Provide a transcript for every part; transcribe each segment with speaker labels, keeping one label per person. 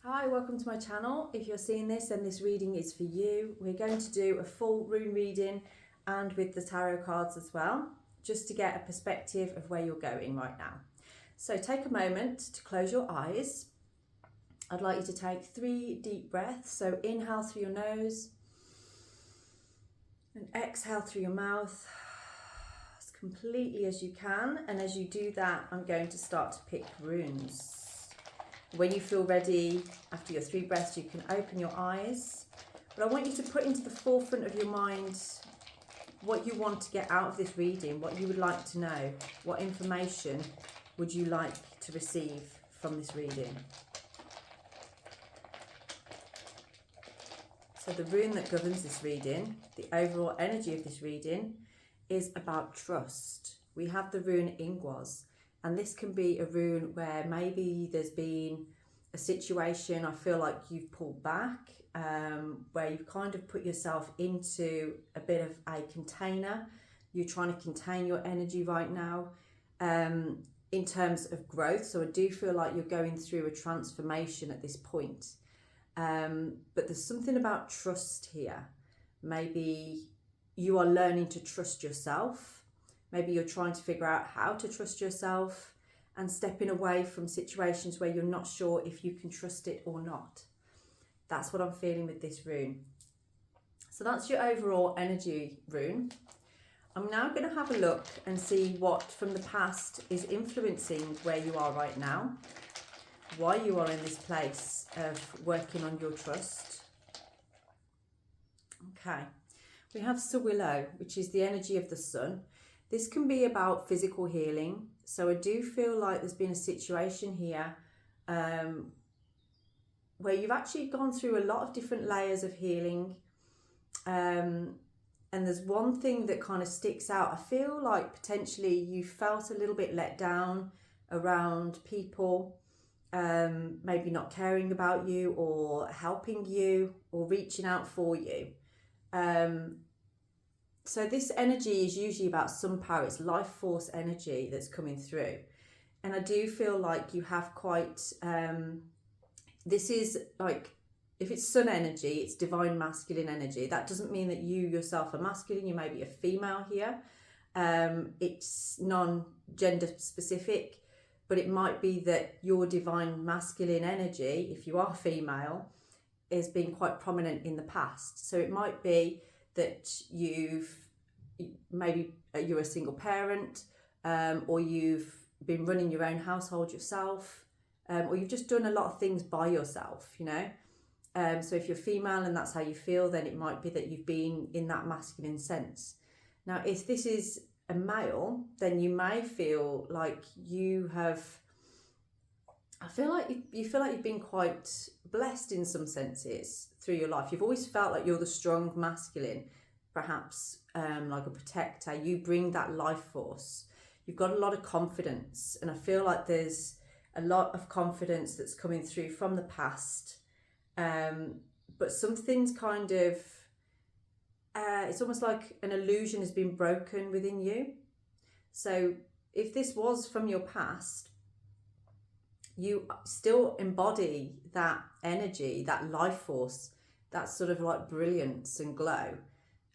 Speaker 1: Hi, welcome to my channel. If you're seeing this, then this reading is for you. We're going to do a full rune reading and with the tarot cards as well, just to get a perspective of where you're going right now. So take a moment to close your eyes. I'd like you to take 3 deep breaths. So inhale through your nose and exhale through your mouth as completely as you can. And as you do that, I'm going to start to pick runes. When you feel ready, after your 3 breaths, you can open your eyes. But I want you to put into the forefront of your mind what you want to get out of this reading, what you would like to know, what information would you like to receive from this reading. So the rune that governs this reading, the overall energy of this reading, is about trust. We have the rune Ingwas. And this can be a rune where maybe there's been a situation, I feel like you've pulled back, where you've kind of put yourself into a bit of a container. You're trying to contain your energy right now in terms of growth. So I do feel like you're going through a transformation at this point. But there's something about trust here. Maybe you are learning to trust yourself. Maybe you're trying to figure out how to trust yourself and stepping away from situations where you're not sure if you can trust it or not. That's what I'm feeling with this rune. So that's your overall energy rune. I'm now going to have a look and see what from the past is influencing where you are right now, why you are in this place of working on your trust. Okay, we have Sawillow, which is the energy of the sun. This can be about physical healing. So I do feel like there's been a situation here where you've actually gone through a lot of different layers of healing. And there's one thing that kind of sticks out. I feel like potentially you felt a little bit let down around people, maybe not caring about you or helping you or reaching out for you. So this energy is usually about some power. It's life force energy that's coming through. And I do feel like you have quite, this is like, if it's sun energy, it's divine masculine energy. That doesn't mean that you yourself are masculine. You may be a female here. It's non-gender specific, but it might be that your divine masculine energy, if you are female, has been quite prominent in the past. So it might be that you're a single parent, or you've been running your own household yourself, or you've just done a lot of things by yourself, you know. So if you're female and that's how you feel, then it might be that you've been in that masculine sense. Now, if this is a male, then you may feel like I feel like you feel like you've been quite blessed in some senses through your life. You've always felt like you're the strong masculine, perhaps like a protector. You bring that life force. You've got a lot of confidence, and I feel like there's a lot of confidence that's coming through from the past. But something's kind of, it's almost like an illusion has been broken within you. So if this was from your past, you still embody that energy, that life force, that sort of like brilliance and glow.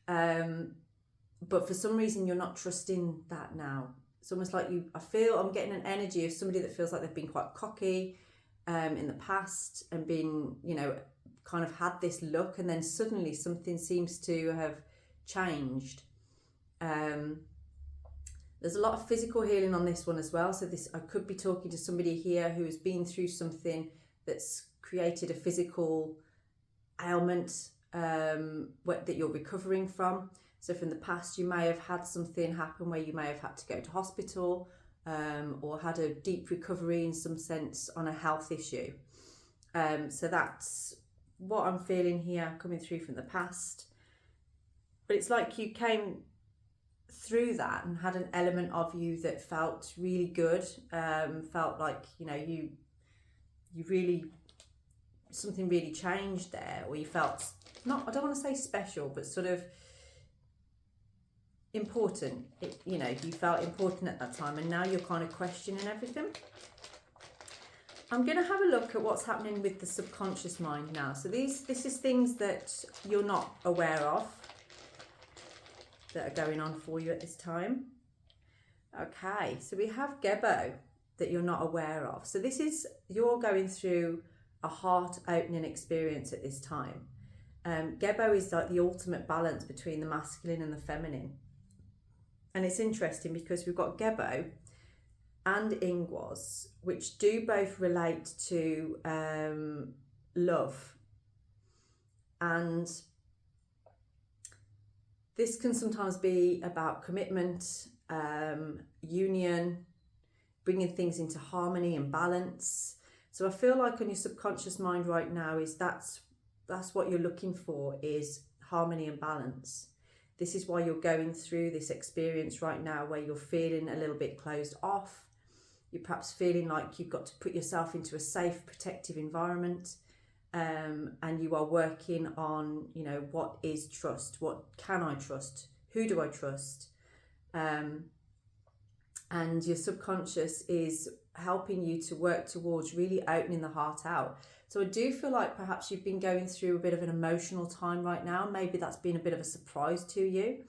Speaker 1: But for some reason, you're not trusting that now. It's almost like I'm getting an energy of somebody that feels like they've been quite cocky in the past and been, you know, kind of had this look, and then suddenly something seems to have changed. There's a lot of physical healing on this one as well. So I could be talking to somebody here who has been through something that's created a physical ailment that you're recovering from. So from the past, you may have had something happen where you may have had to go to hospital, or had a deep recovery in some sense on a health issue. So that's what I'm feeling here coming through from the past. But it's like you came through that and had an element of you that felt really good, felt like, you know, you really, something really changed there, or you felt, I don't want to say special, but sort of important. You felt important at that time, and now you're kind of questioning everything. I'm going to have a look at what's happening with the subconscious mind now. So this is things that you're not aware of that are going on for you at this time. Okay, so we have Gebo that you're not aware of. So this is, you're going through a heart opening experience at this time. Gebo is like the ultimate balance between the masculine and the feminine. And it's interesting because we've got Gebo and Ingwas, which do both relate to love. And this can sometimes be about commitment, union, bringing things into harmony and balance. So I feel like on your subconscious mind right now is that's what you're looking for, is harmony and balance. This is why you're going through this experience right now where you're feeling a little bit closed off. You're perhaps feeling like you've got to put yourself into a safe, protective environment, and you are working on, you know, what is trust? What can I trust? Who do I trust? And your subconscious is helping you to work towards really opening the heart out. So I do feel like perhaps you've been going through a bit of an emotional time right now. Maybe that's been a bit of a surprise to you.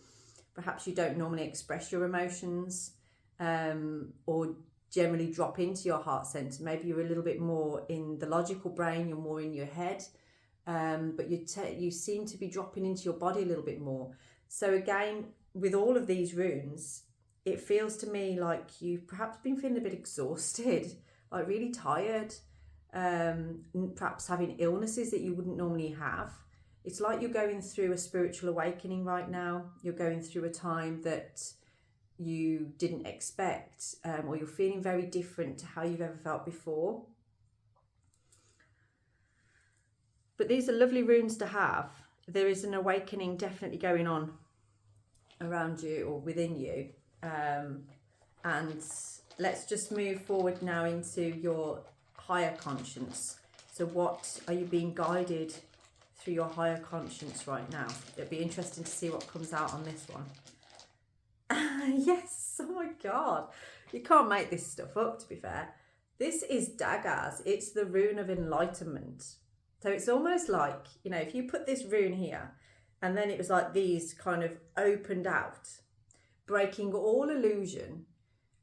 Speaker 1: Perhaps you don't normally express your emotions, or generally drop into your heart center. Maybe you're a little bit more in the logical brain, you're more in your head, but you seem to be dropping into your body a little bit more. So again, with all of these runes, it feels to me like you've perhaps been feeling a bit exhausted, like really tired, perhaps having illnesses that you wouldn't normally have. It's like you're going through a spiritual awakening right now. You're going through a time that you didn't expect, or you're feeling very different to how you've ever felt before. But these are lovely runes to have. There is an awakening definitely going on around you or within you. And let's just move forward now into your higher conscience. So what are you being guided through your higher conscience right now? It'll be interesting to see what comes out on this one. Yes, oh my god, you can't make this stuff up, to be fair. This is daggers. It's the rune of enlightenment. So it's almost like, you know, if you put this rune here and then it was like these kind of opened out, breaking all illusion,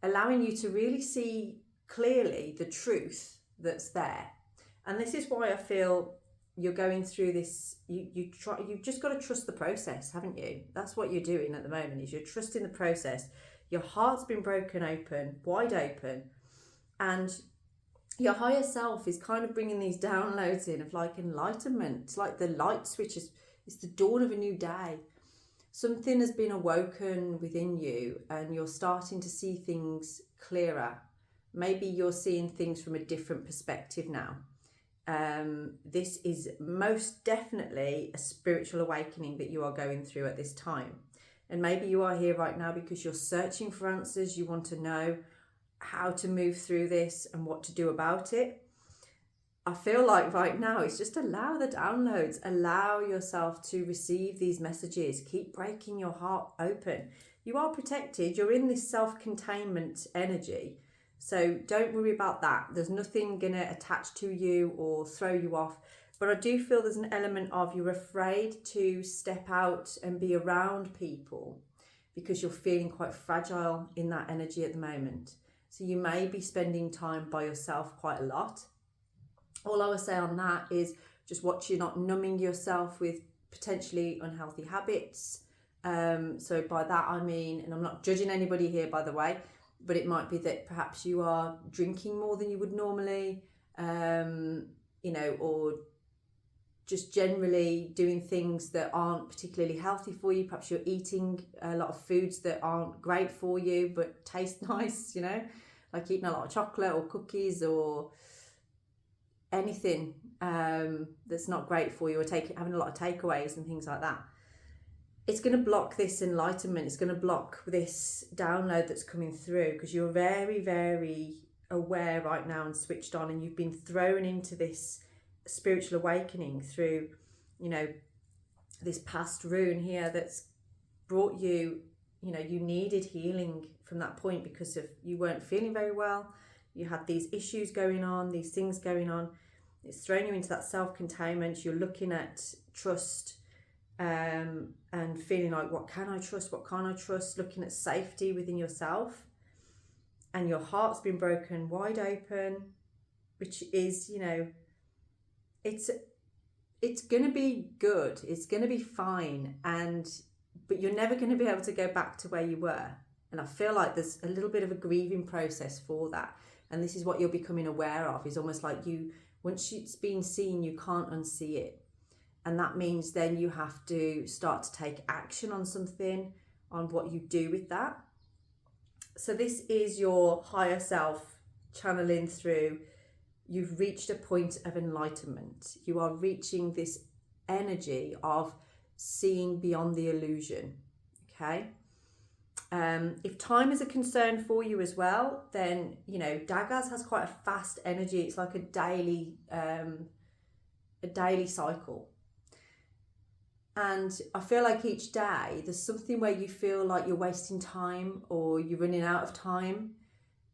Speaker 1: allowing you to really see clearly the truth that's there. And this is why I feel you're going through this. You've just got to trust the process, haven't you? That's what you're doing at the moment, is you're trusting the process. Your heart's been broken open, wide open, and your higher self is kind of bringing these downloads in of like enlightenment. It's like the light switch it's the dawn of a new day. Something has been awoken within you and you're starting to see things clearer. Maybe you're seeing things from a different perspective now. This is most definitely a spiritual awakening that you are going through at this time. And maybe you are here right now because you're searching for answers. You want to know how to move through this and what to do about it. I feel like right now it's just allow the downloads, allow yourself to receive these messages, keep breaking your heart open. You are protected, you're in this self-containment energy. So don't worry about that. There's nothing going to attach to you or throw you off. But I do feel there's an element of you're afraid to step out and be around people because you're feeling quite fragile in that energy at the moment. So you may be spending time by yourself quite a lot. All I would say on that is just watch you not numbing yourself with potentially unhealthy habits. So by that I mean, and I'm not judging anybody here by the way, but it might be that perhaps you are drinking more than you would normally, or just generally doing things that aren't particularly healthy for you. Perhaps you're eating a lot of foods that aren't great for you but taste nice, like eating a lot of chocolate or cookies or anything that's not great for you, or having a lot of takeaways and things like that. It's going to block this enlightenment. It's going to block this download that's coming through because you're very, very aware right now and switched on, and you've been thrown into this spiritual awakening through, this past rune here that's brought you, you needed healing from that point because of you weren't feeling very well. you had these issues going on, these things going on. It's thrown you into that self-containment. You're looking at trust, and feeling like, what can I trust? What can't I trust? Looking at safety within yourself. And your heart's been broken wide open, which is, it's going to be good. It's going to be fine. But you're never going to be able to go back to where you were. And I feel like there's a little bit of a grieving process for that. And this is what you're becoming aware of, is almost like once it's been seen, you can't unsee it. And that means then you have to start to take action on something, on what you do with that. So this is your higher self channeling through. You've reached a point of enlightenment. You are reaching this energy of seeing beyond the illusion. Okay. If time is a concern for you as well, then, Daggers has quite a fast energy. It's like a daily cycle. And I feel like each day there's something where you feel like you're wasting time or you're running out of time.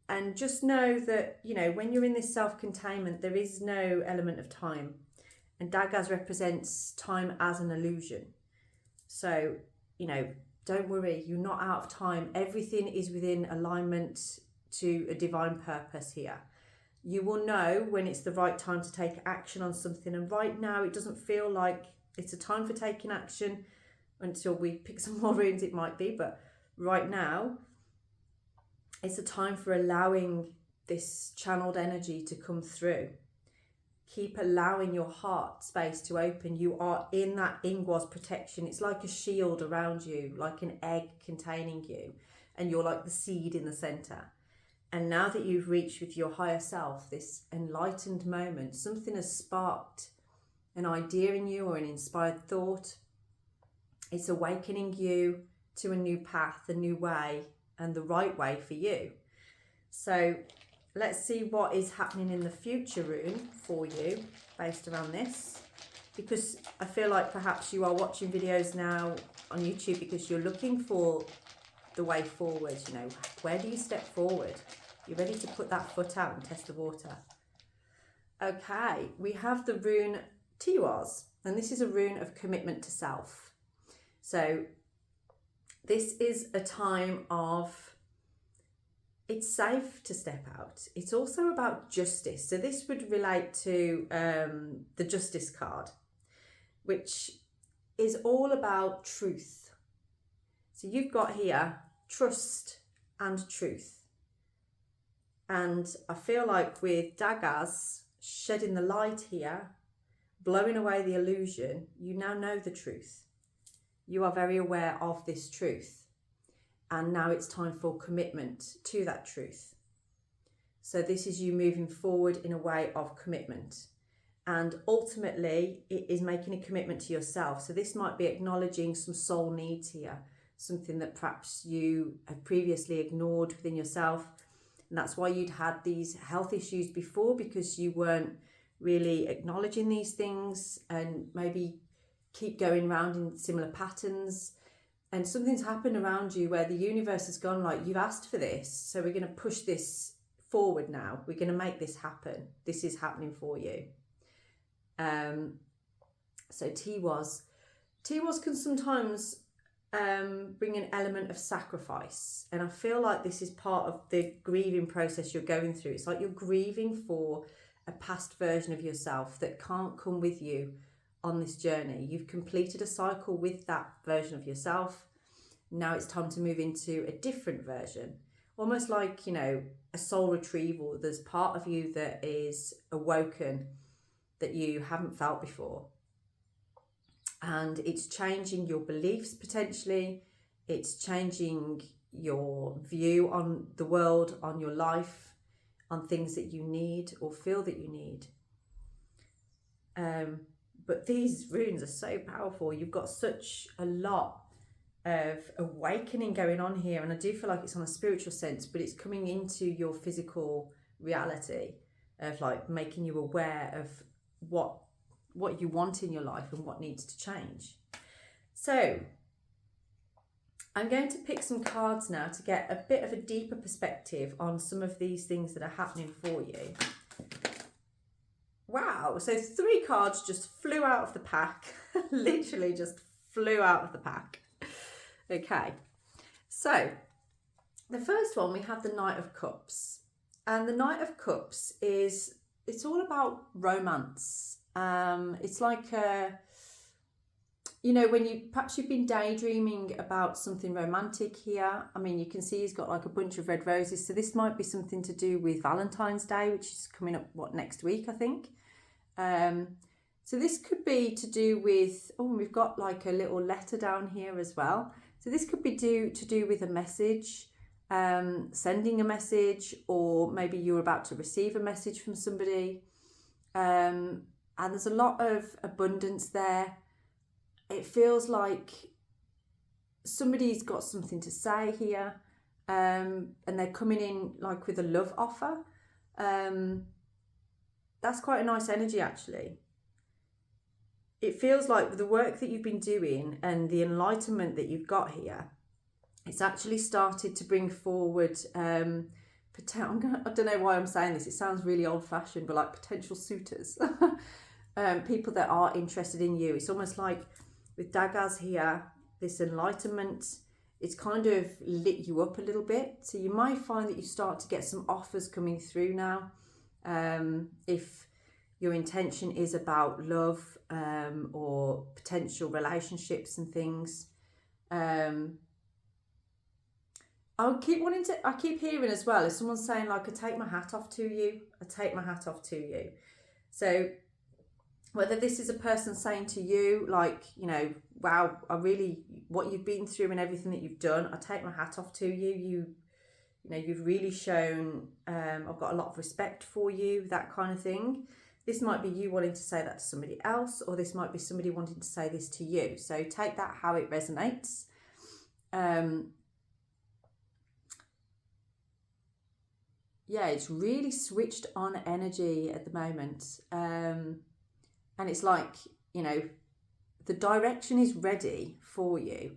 Speaker 1: And just know that, when you're in this self-containment, there is no element of time. And Daggers represents time as an illusion. So, don't worry, you're not out of time. Everything is within alignment to a divine purpose here. You will know when it's the right time to take action on something. And right now, it doesn't feel like it's a time for taking action. Until we pick some more runes, it might be. But right now, it's a time for allowing this channeled energy to come through. Keep allowing your heart space to open. You are in that Ingwas protection. It's like a shield around you, like an egg containing you. And you're like the seed in the center. And now that you've reached with your higher self, this enlightened moment, something has sparked an idea in you or an inspired thought. It's awakening you to a new path, a new way, and the right way for you. So let's see what is happening in the future rune for you based around this. Because I feel like perhaps you are watching videos now on YouTube because you're looking for the way forward. Where do you step forward? You're ready to put that foot out and test the water. Okay, we have the rune Tiwaz, and this is a rune of commitment to self. So this is a time of, it's safe to step out. It's also about justice. So this would relate to the Justice card, which is all about truth. So you've got here trust and truth. And I feel like with Daggers shedding the light here, blowing away the illusion, you now know the truth. You are very aware of this truth. And now it's time for commitment to that truth. So this is you moving forward in a way of commitment. And ultimately, it is making a commitment to yourself. So this might be acknowledging some soul needs here, something that perhaps you have previously ignored within yourself. And that's why you'd had these health issues before, because you weren't really acknowledging these things and maybe keep going around in similar patterns. And something's happened around you where the universe has gone, like, you've asked for this, so we're going to push this forward now. We're going to make this happen. This is happening for you. So Tiwaz can sometimes bring an element of sacrifice. And I feel like this is part of the grieving process you're going through. It's like you're grieving for a past version of yourself that can't come with you on this journey. You've completed a cycle with that version of yourself. Now it's time to move into a different version. Almost like, a soul retrieval. There's part of you that is awoken that you haven't felt before. And it's changing your beliefs potentially. It's changing your view on the world, on your life, on things that you need or feel that you need. But these runes are so powerful. You've got such a lot of awakening going on here. And I do feel like it's on a spiritual sense, but it's coming into your physical reality of like making you aware of what you want in your life and what needs to change. So I'm going to pick some cards now to get a bit of a deeper perspective on some of these things that are happening for you. Wow, so 3 cards just flew out of the pack. Literally just flew out of the pack. Okay, so the first one, we have the Knight of Cups. And the Knight of Cups it's all about romance. It's like you know, when perhaps you've been daydreaming about something romantic here. I mean, you can see he's got like a bunch of red roses. So this might be something to do with Valentine's Day, which is coming up, next week, I think. So this could be to do with, we've got like a little letter down here as well. So this could be to do with a message, sending a message, or maybe you're about to receive a message from somebody. And there's a lot of abundance there. It feels like somebody's got something to say here, and they're coming in like with a love offer. That's quite a nice energy, actually. It feels like the work that you've been doing and the enlightenment that you've got here, it's actually started to bring forward, I don't know why I'm saying this, it sounds really old-fashioned, but like potential suitors, people that are interested in you. It's almost like with daggers here, this enlightenment, it's kind of lit you up a little bit. So you might find that you start to get some offers coming through now. If your intention is about love, or potential relationships and things. I keep hearing as well, if someone's saying like, I take my hat off to you, I take my hat off to you. So whether this is a person saying to you like, you know, wow, what you've been through and everything that you've done, I take my hat off to you. You know, you've really shown, I've got a lot of respect for you, that kind of thing. This might be you wanting to say that to somebody else, or this might be somebody wanting to say this to you. So take that how it resonates. Yeah, it's really switched on energy at the moment. And it's like, you know, the direction is ready for you.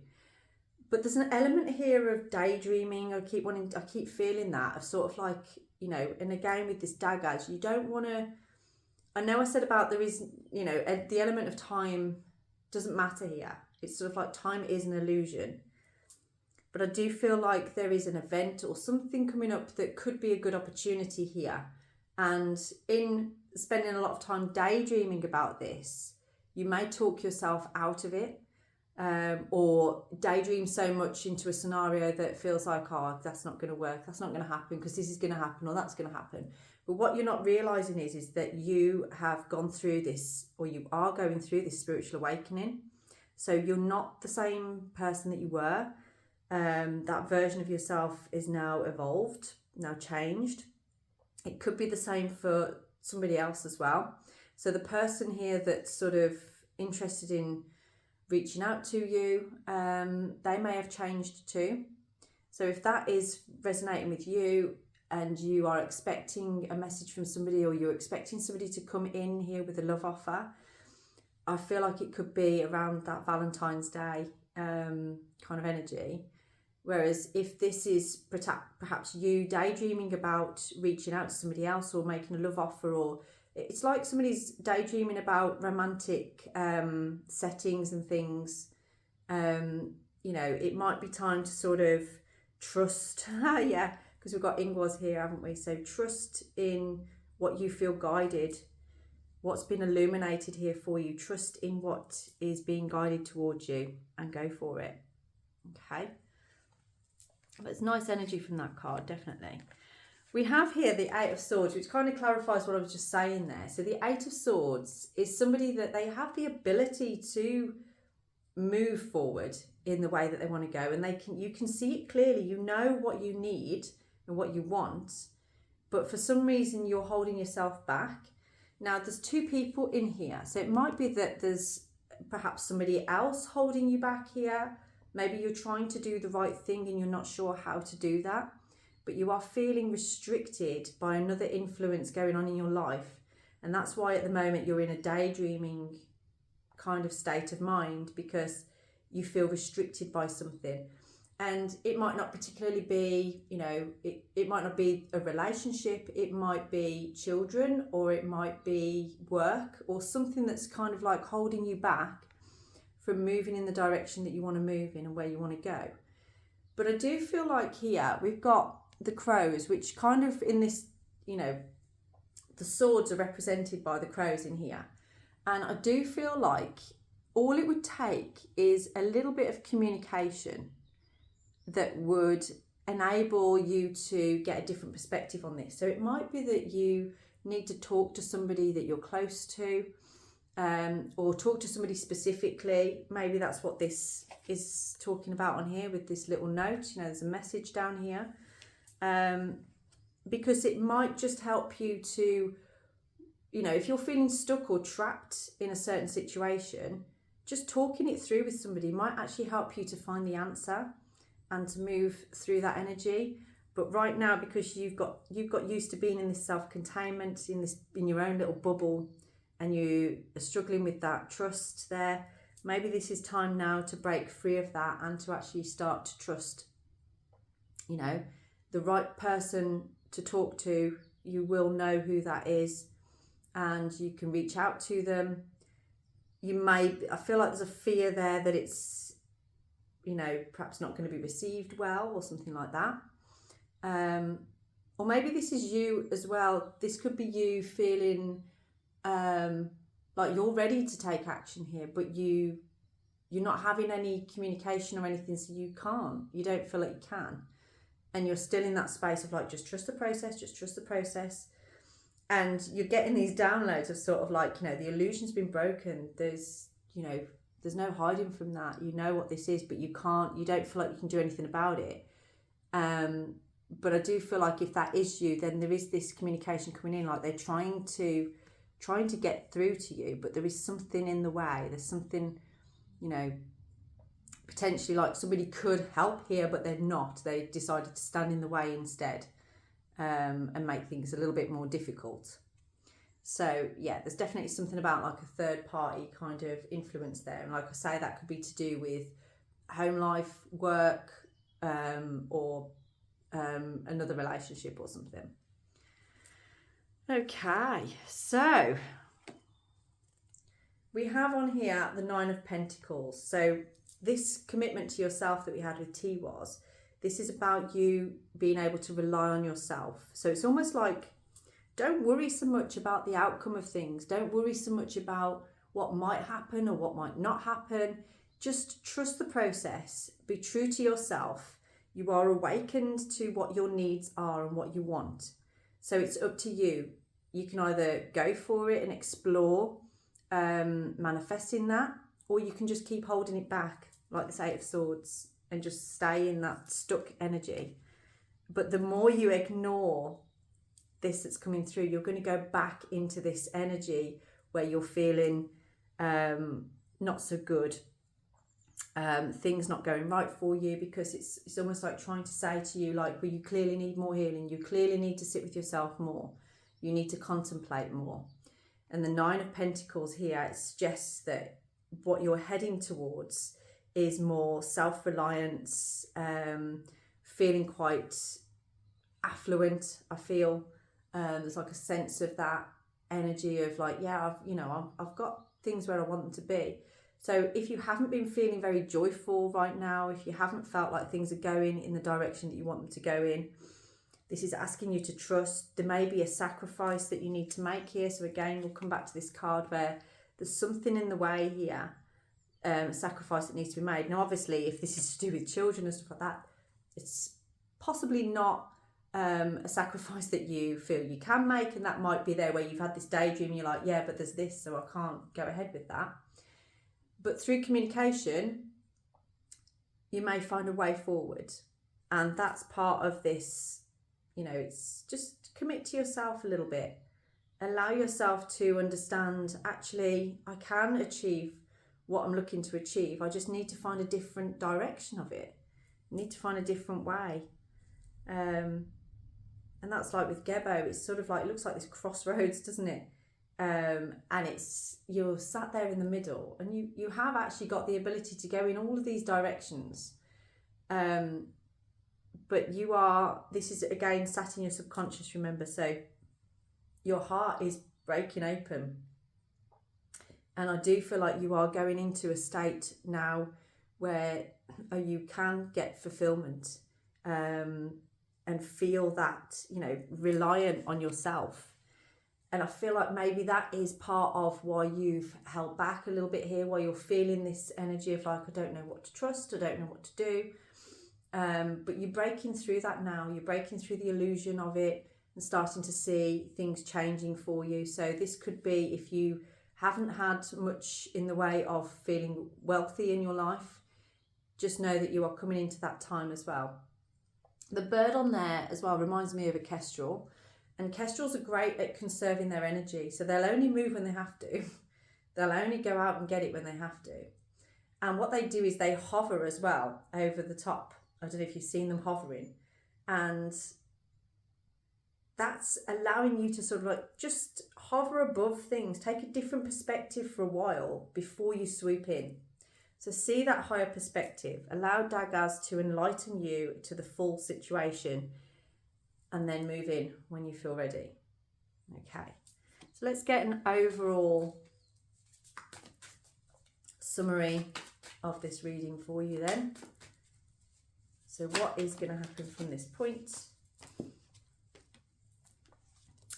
Speaker 1: But there's an element here of daydreaming. I keep feeling that, of sort of like, you know, and again with this daggers, you don't want to, I know I said about there is, you know, the element of time doesn't matter here. It's sort of like time is an illusion. But I do feel like there is an event or something coming up that could be a good opportunity here. And in spending a lot of time daydreaming about this, you may talk yourself out of it, or daydream so much into a scenario that feels like, oh, that's not going to work, that's not going to happen because this is going to happen or that's going to happen. But what you're not realizing is that you have gone through this, or you are going through this spiritual awakening. So you're not the same person that you were. That version of yourself is now evolved, now changed. It could be the same for somebody else as well. So the person here that's sort of interested in reaching out to you, they may have changed too. So if that is resonating with you and you are expecting a message from somebody, or you're expecting somebody to come in here with a love offer, I feel like it could be around that Valentine's Day kind of energy. Whereas if this is perhaps you daydreaming about reaching out to somebody else or making a love offer, or it's like somebody's daydreaming about romantic settings and things, you know, it might be time to sort of trust, yeah, because we've got Ingwas here, haven't we? So trust in what you feel guided, what's been illuminated here for you. Trust in what is being guided towards you and go for it. Okay. But it's nice energy from that card, definitely. We have here the Eight of Swords, which kind of clarifies what I was just saying there. So the Eight of Swords is somebody that they have the ability to move forward in the way that they want to go, and you can see it clearly. You know what you need and what you want, but for some reason you're holding yourself back. Now there's two people in here, so it might be that there's perhaps somebody else holding you back here. Maybe you're trying to do the right thing and you're not sure how to do that, but you are feeling restricted by another influence going on in your life. And that's why at the moment you're in a daydreaming kind of state of mind, because you feel restricted by something. And it might not particularly be, you know, it might not be a relationship, it might be children, or it might be work, or something that's kind of like holding you back from moving in the direction that you want to move in and where you want to go. But I do feel like here we've got the crows, which kind of in this, you know, the swords are represented by the crows in here. And I do feel like all it would take is a little bit of communication that would enable you to get a different perspective on this. So it might be that you need to talk to somebody that you're close to, or talk to somebody specifically. Maybe that's what this is talking about on here with this little note. You know, there's a message down here, because it might just help you to, you know, if you're feeling stuck or trapped in a certain situation, just talking it through with somebody might actually help you to find the answer and to move through that energy. But right now, because you've got used to being in this self-containment, in your own little bubble, and you are struggling with that trust there, maybe this is time now to break free of that and to actually start to trust, you know, the right person to talk to. You will know who that is, and you can reach out to them. I feel like there's a fear there that it's, you know, perhaps not going to be received well or something like that. Or maybe this is you as well. This could be you feeling like you're ready to take action here, but you're not having any communication or anything, so you don't feel like you can. And you're still in that space of like, just trust the process. And you're getting these downloads of sort of like, you know, the illusion's been broken. There's no hiding from that. You know what this is, but you don't feel like you can do anything about it. But I do feel like if that is you, then there is this communication coming in, like they're trying to get through to you, but there is something in the way. There's something, you know, potentially like somebody could help here, but they're not. They decided to stand in the way instead, and make things a little bit more difficult. So yeah, there's definitely something about like a third party kind of influence there. And like I say, that could be to do with home life, work, or another relationship or something. Okay, so we have on here the 9 of Pentacles. So this commitment to yourself that we had with this is about you being able to rely on yourself. So it's almost like, don't worry so much about the outcome of things. Don't worry so much about what might happen or what might not happen. Just trust the process. Be true to yourself. You are awakened to what your needs are and what you want. So it's up to you. You can either go for it and explore manifesting that, or you can just keep holding it back, like this 8 of Swords, and just stay in that stuck energy. But the more you ignore this that's coming through, you're going to go back into this energy where you're feeling not so good, things not going right for you, because it's almost like trying to say to you, like, well, you clearly need more healing, you clearly need to sit with yourself more, you need to contemplate more. And the 9 of Pentacles here, it suggests that what you're heading towards is more self-reliance, feeling quite affluent. I feel there's like a sense of that energy of like, yeah, I've got things where I want them to be. So if you haven't been feeling very joyful right now, if you haven't felt like things are going in the direction that you want them to go in, this is asking you to trust. There may be a sacrifice that you need to make here. So again, we'll come back to this card where there's something in the way here, a sacrifice that needs to be made. Now, obviously, if this is to do with children and stuff like that, it's possibly not a sacrifice that you feel you can make, and that might be there where you've had this daydream and you're like, yeah, but there's this, so I can't go ahead with that. But through communication, you may find a way forward, and that's part of this. You know, it's just commit to yourself a little bit. Allow yourself to understand, actually, I can achieve what I'm looking to achieve. I just need to find a different direction of it. I need to find a different way. And that's like with Gebo, it's sort of like, it looks like this crossroads, doesn't it? And you're sat there in the middle, and you have actually got the ability to go in all of these directions, But this is again sat in your subconscious, remember, so your heart is breaking open. And I do feel like you are going into a state now where you can get fulfillment, and feel that, reliant on yourself. And I feel like maybe that is part of why you've held back a little bit here, why you're feeling this energy of like, I don't know what to trust, I don't know what to do. But you're breaking through that now. You're breaking through the illusion of it and starting to see things changing for you. So this could be, if you haven't had much in the way of feeling wealthy in your life, just know that you are coming into that time as well. The bird on there as well reminds me of a kestrel. And kestrels are great at conserving their energy. So they'll only move when they have to. They'll only go out and get it when they have to. And what they do is they hover as well over the top. I don't know if you've seen them hovering. And that's allowing you to sort of like just hover above things. Take a different perspective for a while before you swoop in. So see that higher perspective. Allow Daggaz to enlighten you to the full situation, and then move in when you feel ready. Okay, so let's get an overall summary of this reading for you then. So what is going to happen from this point?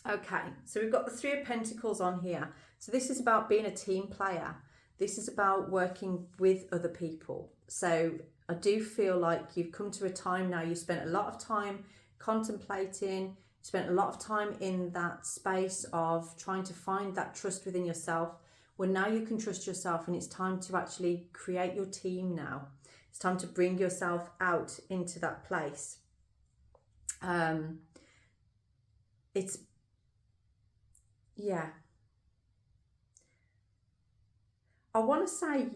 Speaker 1: Okay, so we've got the Three of Pentacles on here. So this is about being a team player. This is about working with other people. So I do feel like you've come to a time now, you spent a lot of time contemplating, spent a lot of time in that space of trying to find that trust within yourself. Well, now you can trust yourself, and it's time to actually create your team now. It's time to bring yourself out into that place. I want to say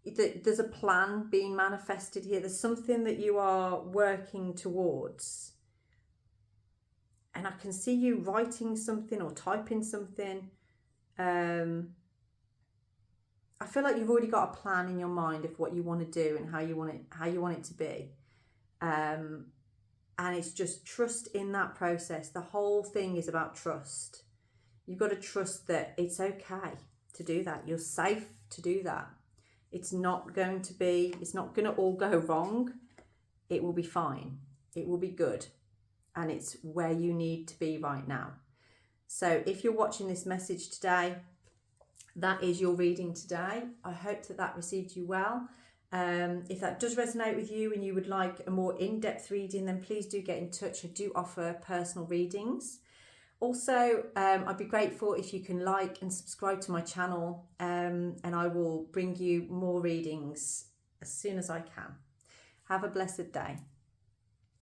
Speaker 1: that there's a plan being manifested here. There's something that you are working towards. And I can see you writing something or typing something. I feel like you've already got a plan in your mind of what you want to do and how you want it to be. And it's just trust in that process. The whole thing is about trust. You've got to trust that it's okay to do that. You're safe to do that. It's not going to all go wrong. It will be fine. It will be good. And it's where you need to be right now. So if you're watching this message today, that is your reading today. I hope that received you well. If that does resonate with you and you would like a more in-depth reading, then please do get in touch. I do offer personal readings. Also, I'd be grateful if you can like and subscribe to my channel, and I will bring you more readings as soon as I can. Have a blessed day.